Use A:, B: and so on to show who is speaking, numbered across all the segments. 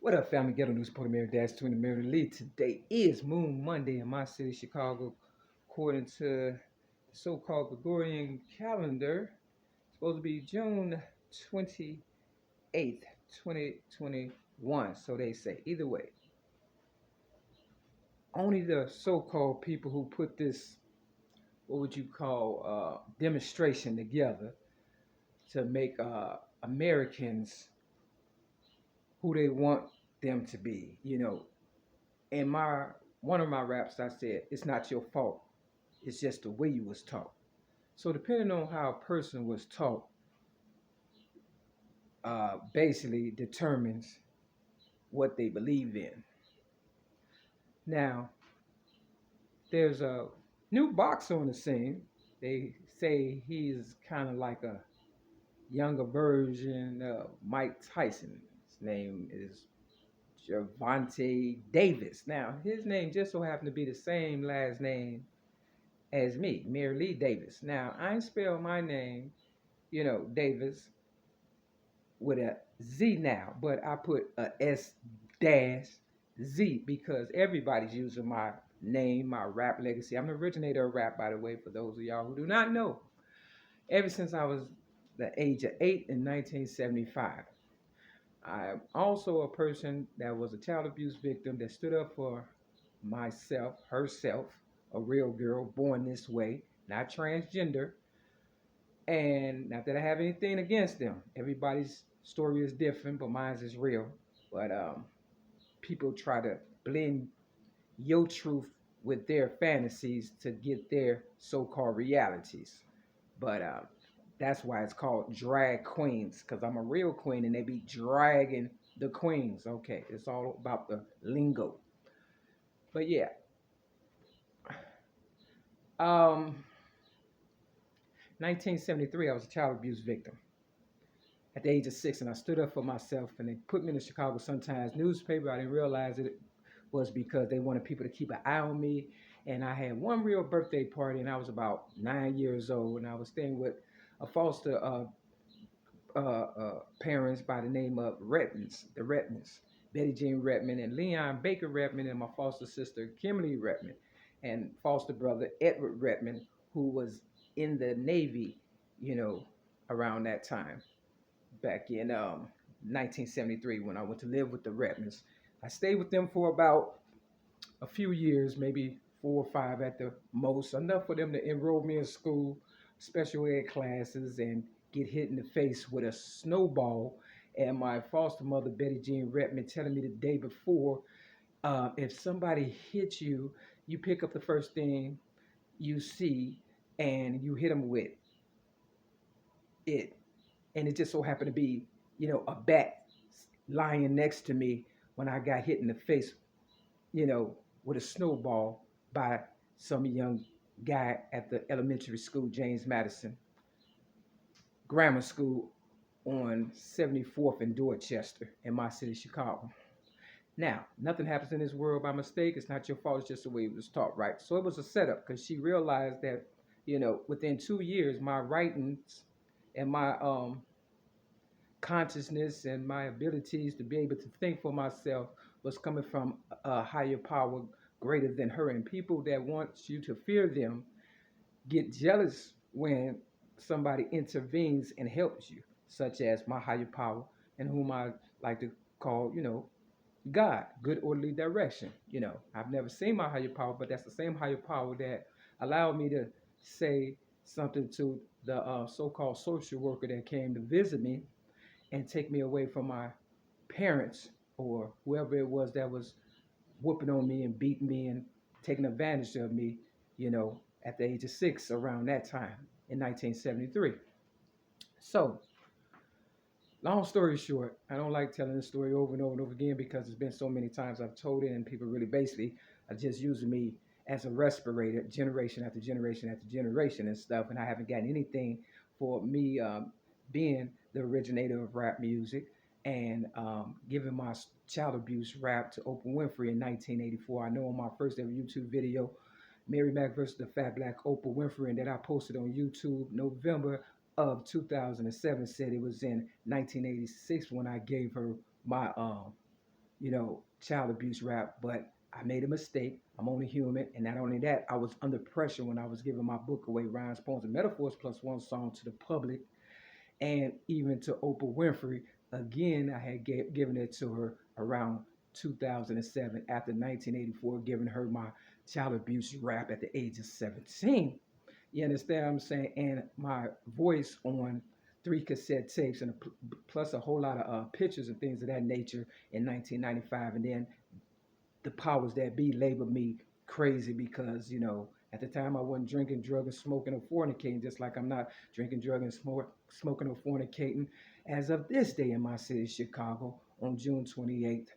A: What up, family? Ghetto News Reporter Mary Dash to the Mary Lee. Today is Moon Monday in my city, Chicago, according to the so-called Gregorian calendar. It's supposed to be June 28th, 2021. So they say. Either way, only the so-called people who put this, what would you call, demonstration together to make Americans who they want them to be. In my one of my raps, I said it's not your fault. It's just the way you was taught. So depending on how a person was taught, basically determines what they believe in. Now, there's a new boxer on the scene. They say he's kind of like a younger version of Mike Tyson. His name is Gervonta Davis. Now, his name just so happened to be the same last name as me, Mary Lee Davis. Now, I ain't spell my name, Davis, with a Z now, but I put a S dash Z because everybody's using my name, my rap legacy. I'm the originator of rap, by the way, for those of y'all who do not know. Ever since I was the age of 8 in 1975. I'm also a person that was a child abuse victim that stood up for myself, herself, a real girl born this way, not transgender. And not that I have anything against them. Everybody's story is different, but mine is real. But people try to blend your truth with their fantasies to get their so-called realities. But that's why it's called drag queens, because I'm a real queen and they be dragging the queens. Okay, it's all about the lingo. But yeah, um, 1973, I was a child abuse victim at the age of 6, and I stood up for myself. And they put me in the Chicago Sun-Times newspaper. I didn't realize it was because they wanted people to keep an eye on me. And I had one real birthday party, and I was about 9 years old, and I was staying with a foster parents by the name of the Redmonds, Betty Jean Redmond and Leon Baker Redmond, and my foster sister Kimberly Redmond, and foster brother Edward Redmond, who was in the Navy, around that time, back in 1973 when I went to live with the Redmonds. I stayed with them for about a few years, maybe 4 or 5 at the most, enough for them to enroll me in school, special ed classes, and get hit in the face with a snowball. And my foster mother, Betty Jean Redmond, telling me the day before, if somebody hits you, you pick up the first thing you see and you hit them with it. And it just so happened to be, a bat lying next to me when I got hit in the face, with a snowball by some young guy at the elementary school, James Madison Grammar School on 74th and Dorchester in my city, Chicago. Now, nothing happens in this world by mistake. It's not your fault. It's just the way it was taught, right? So it was a setup because she realized that, within 2 years, my writings and my consciousness and my abilities to be able to think for myself was coming from a higher power greater than her. And people that want you to fear them get jealous when somebody intervenes and helps you, such as my higher power, and whom I like to call, God, good orderly direction. I've never seen my higher power, but that's the same higher power that allowed me to say something to the so-called social worker that came to visit me and take me away from my parents or whoever it was that was whooping on me and beating me and taking advantage of me, at the age of 6 around that time in 1973. So, long story short, I don't like telling this story over and over and over again because it's been so many times I've told it and people really basically are just using me as a respirator generation after generation after generation and stuff. And I haven't gotten anything for me being the originator of rap music and giving my child abuse rap to Oprah Winfrey in 1984. I know on my first ever YouTube video, Mary Mack versus the Fat Black Oprah Winfrey, and that I posted on YouTube November of 2007, said it was in 1986 when I gave her my child abuse rap, but I made a mistake. I'm only human, and not only that, I was under pressure when I was giving my book away, Rhymes, Poems, and Metaphors plus one song to the public, and even to Oprah Winfrey. Again, I had given it to her around 2007 after 1984, giving her my child abuse rap at the age of 17. You understand what I'm saying? And my voice on three cassette tapes and plus a whole lot of pictures and things of that nature in 1995. And then the powers that be labeled me crazy because, at the time I wasn't drinking, drugging, smoking, or fornicating, just like I'm not drinking, drugging, smoking, or fornicating as of this day in my city, Chicago, on June 28th,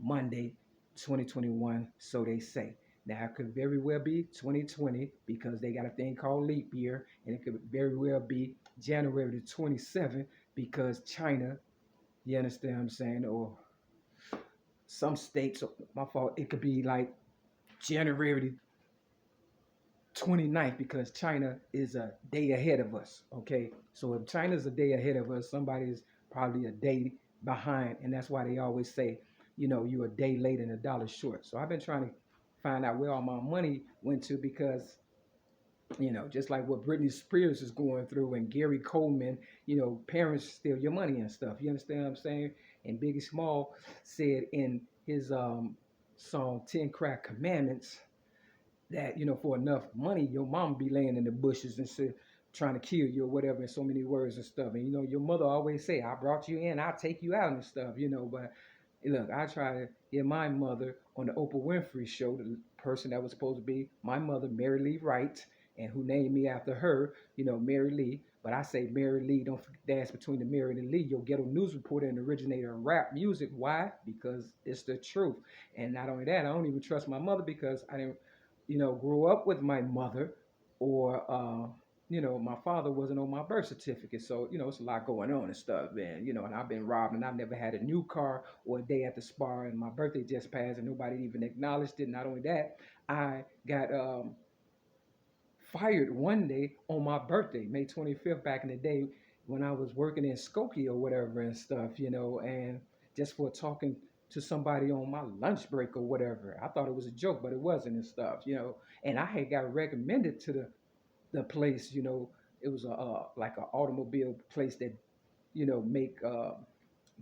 A: Monday, 2021, so they say. Now, it could very well be 2020 because they got a thing called leap year, and it could very well be January the 27th because China, you understand what I'm saying, or some states, my fault, it could be like January 29th because China is a day ahead of us, okay? So if China's a day ahead of us, somebody's probably a day behind, and that's why they always say, you're a day late and a dollar short. So I've been trying to find out where all my money went to because, just like what Britney Spears is going through and Gary Coleman, parents steal your money and stuff. You understand what I'm saying? And Biggie Small said in his song 10 Crack Commandments that, for enough money, your mom be laying in the bushes and shit, trying to kill you or whatever in so many words and stuff. And, your mother always say, I brought you in, I'll take you out and stuff, but look, I try to get my mother on the Oprah Winfrey show, the person that was supposed to be my mother, Mary Lee Wright, and who named me after her, Mary Lee. But I say Mary Lee, don't dance between the Mary and the Lee. Your ghetto news reporter and originator of rap music. Why? Because it's the truth. And not only that, I don't even trust my mother because I didn't, grew up with my mother, or my father wasn't on my birth certificate. So, it's a lot going on and stuff, man. And I've been robbed and I've never had a new car or a day at the spa, and my birthday just passed and nobody even acknowledged it. Not only that, I got fired one day on my birthday, May 25th, back in the day when I was working in Skokie or whatever and stuff, and just for talking to somebody on my lunch break or whatever. I thought it was a joke, but it wasn't and stuff, and I had got recommended to the place, it was a like an automobile place that, make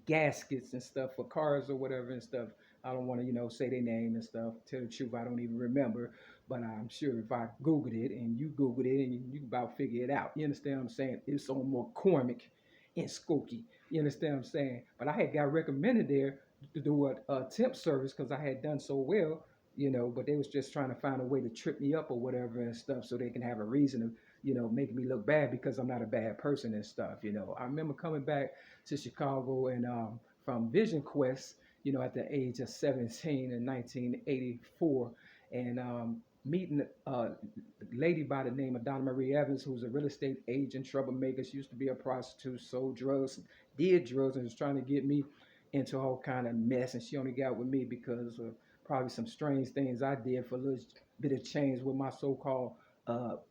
A: gaskets and stuff for cars or whatever and stuff. I don't want to, say their name and stuff. Tell the truth, I don't even remember. But I'm sure if I Googled it and you Googled it and you about figure it out. You understand what I'm saying? It's on McCormick in Skokie. You understand what I'm saying? But I had got recommended there to do a temp service because I had done so well, but they was just trying to find a way to trip me up or whatever and stuff so they can have a reason to, make me look bad because I'm not a bad person and stuff. I remember coming back to Chicago and from Vision Quest, at the age of 17 in 1984, and meeting a lady by the name of Donna Marie Evans, who's a real estate agent, troublemaker. She used to be a prostitute, sold drugs, did drugs, and was trying to get me into all kind of mess. And she only got with me because of probably some strange things I did for a little bit of change with my so-called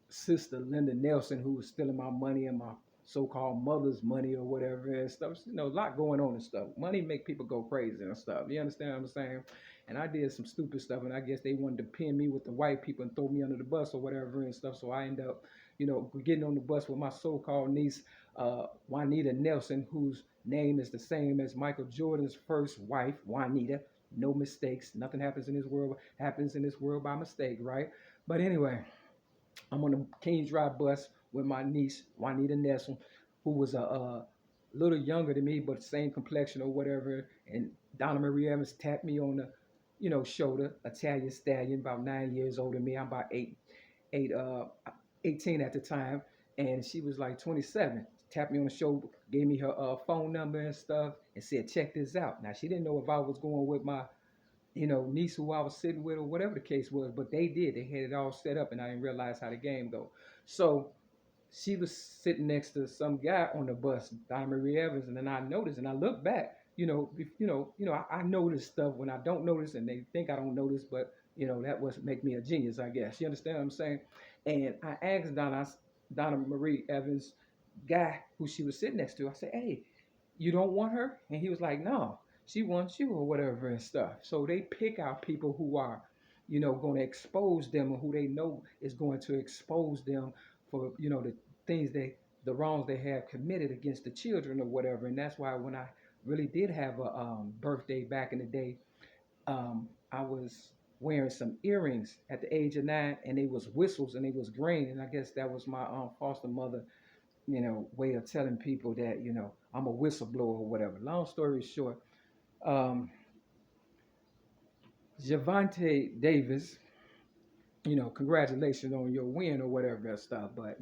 A: sister, Linda Nelson, who was stealing my money and my so-called mother's money or whatever and stuff. A lot going on and stuff. Money make people go crazy and stuff. You understand what I'm saying? And I did some stupid stuff, and I guess they wanted to pin me with the white people and throw me under the bus or whatever and stuff. So I ended up, getting on the bus with my so-called niece, Juanita Nelson, whose name is the same as Michael Jordan's first wife, Juanita. No mistakes. Nothing happens in this world by mistake, right? But anyway, I'm on the Kings Drive bus with my niece, Juanita Nelson, who was a little younger than me, but same complexion or whatever. And Donna Marie Evans tapped me on the, shoulder, Italian stallion, about 9 years older than me. I'm about 18 at the time. And she was like 27. Tapped me on the shoulder, gave me her phone number and stuff, and said, check this out. Now, she didn't know if I was going with my niece who I was sitting with or whatever the case was, but they did. They had it all set up, and I didn't realize how the game go. So she was sitting next to some guy on the bus, Donna Marie Evans, and then I noticed, and I looked back. I notice stuff when I don't notice, and they think I don't notice, but that was make me a genius, I guess. You understand what I'm saying? And I asked Donna Marie Evans, guy who she was sitting next to, I said, hey, you don't want her? And he was like, no. she wants you or whatever and stuff. So they pick out people who are, going to expose them, or who they know is going to expose them for, the things the wrongs they have committed against the children or whatever. And that's why when I really did have a birthday back in the day, I was wearing some earrings at the age of 9, and they was whistles and they was green. And I guess that was my foster mother, way of telling people that, I'm a whistleblower or whatever. Long story short, um, Javante Davis, congratulations on your win or whatever that stuff. But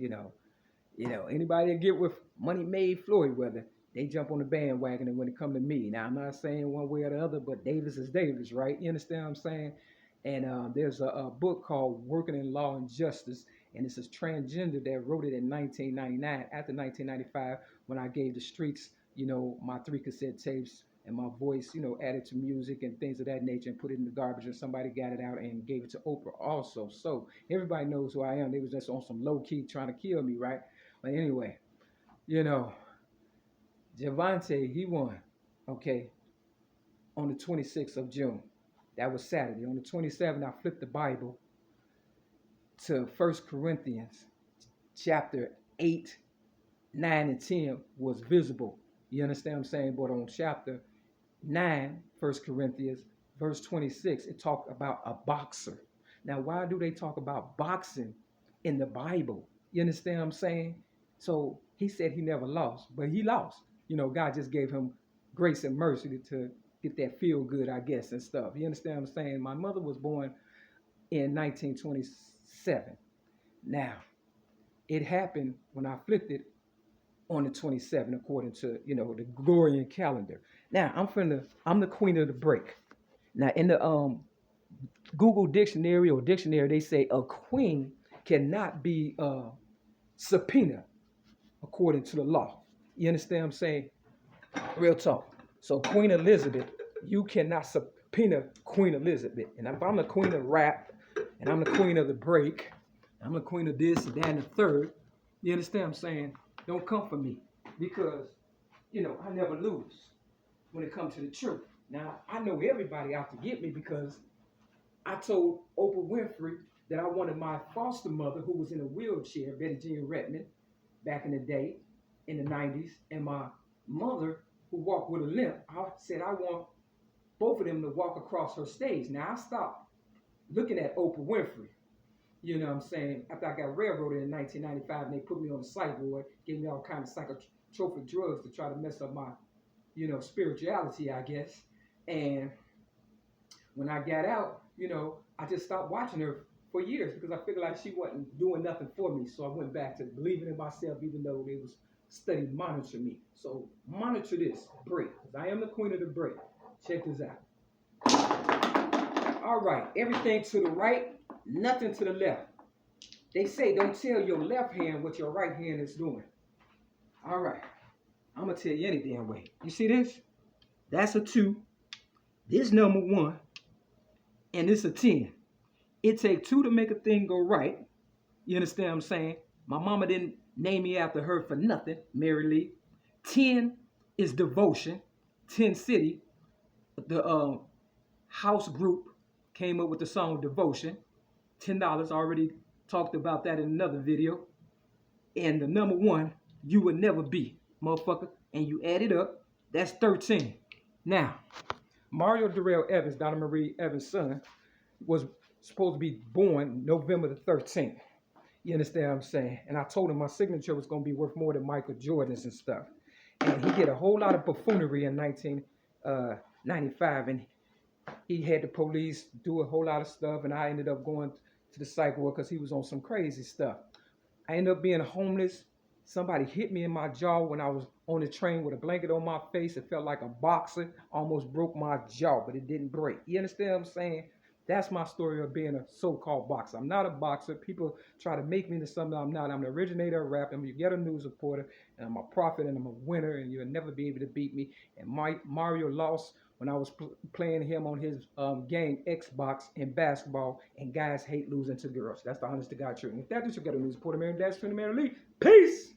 A: anybody that get with money made Floyd, whether they jump on the bandwagon, and when it come to me, now I'm not saying one way or the other, but Davis is Davis, right? You understand what I'm saying? And there's a book called Working in Law and Justice, and it's a transgender that wrote it in 1999, after 1995, when I gave the streets, my 3 cassette tapes and my voice, added to music and things of that nature, and put it in the garbage, and somebody got it out and gave it to Oprah also. So everybody knows who I am. They was just on some low key trying to kill me, right? But anyway, Javante, he won, okay, on the 26th of June. That was Saturday. On the 27th, I flipped the Bible to 1 Corinthians chapter 8, 9, and 10 was visible. You understand what I'm saying? But on chapter 9, 1 Corinthians, verse 26, it talked about a boxer. Now, why do they talk about boxing in the Bible? You understand what I'm saying? So he said he never lost, but he lost. God just gave him grace and mercy to get that feel good, I guess, and stuff. You understand what I'm saying? My mother was born in 1927. Now, it happened when I flipped it on the 27th, according to, the Gregorian calendar. Now, I'm the queen of the break. Now, in the Google dictionary or dictionary, they say a queen cannot be subpoenaed according to the law. You understand what I'm saying? Real talk. So Queen Elizabeth, you cannot subpoena Queen Elizabeth. And if I'm the queen of rap, and I'm the queen of the break, I'm the queen of this and that and the third, you understand what I'm saying? Don't come for me, because, I never lose when it comes to the truth. Now, I know everybody out to get me, because I told Oprah Winfrey that I wanted my foster mother, who was in a wheelchair, Betty Jean Redmond, back in the day, in the 90s, and my mother, who walked with a limp. I said I want both of them to walk across her stage. Now, I stopped looking at Oprah Winfrey, you know what I'm saying, after I got railroaded in 1995, and they put me on the psych ward, gave me all kinds of psychotropic drugs to try to mess up my, spirituality, I guess. And when I got out, I just stopped watching her for years, because I figured like she wasn't doing nothing for me. So I went back to believing in myself, even though they was study monitor me. So monitor this break, because I am the queen of the break. Check this out. All right, everything to the right, nothing to the left. They say don't tell your left hand what your right hand is doing. All right, I'm gonna tell you any damn way. You see this? That's a 2. This number 1, and this a 10. It take 2 to make a thing go right. You understand what I'm saying? My mama didn't name me after her for nothing, Mary Lee. 10 is devotion. 10 City, the house group, came up with the song Devotion. $10. Already talked about that in another video. And the number 1, you would never be, motherfucker. And you add it up, that's 13. Now, Mario Darrell Evans, Donna Marie Evans' son, was supposed to be born November the 13th. You understand what I'm saying? And I told him my signature was going to be worth more than Michael Jordan's and stuff. And he did a whole lot of buffoonery in 1995. And he had the police do a whole lot of stuff. And I ended up going to the psych ward because he was on some crazy stuff. I ended up being homeless. Somebody hit me in my jaw when I was on the train with a blanket on my face. It felt like a boxer. Almost broke my jaw, but it didn't break. You understand what I'm saying? That's my story of being a so-called boxer. I'm not a boxer. People try to make me into something I'm not. I'm the originator of rap. I'm a ghetto news reporter, and I'm a prophet, and I'm a winner, and you'll never be able to beat me. And Mario lost when I was playing him on his game Xbox and basketball, and guys hate losing to girls. That's the honest to God truth. And if that is your ghetto news reporter, Mary Dash, Mary Lee. Peace!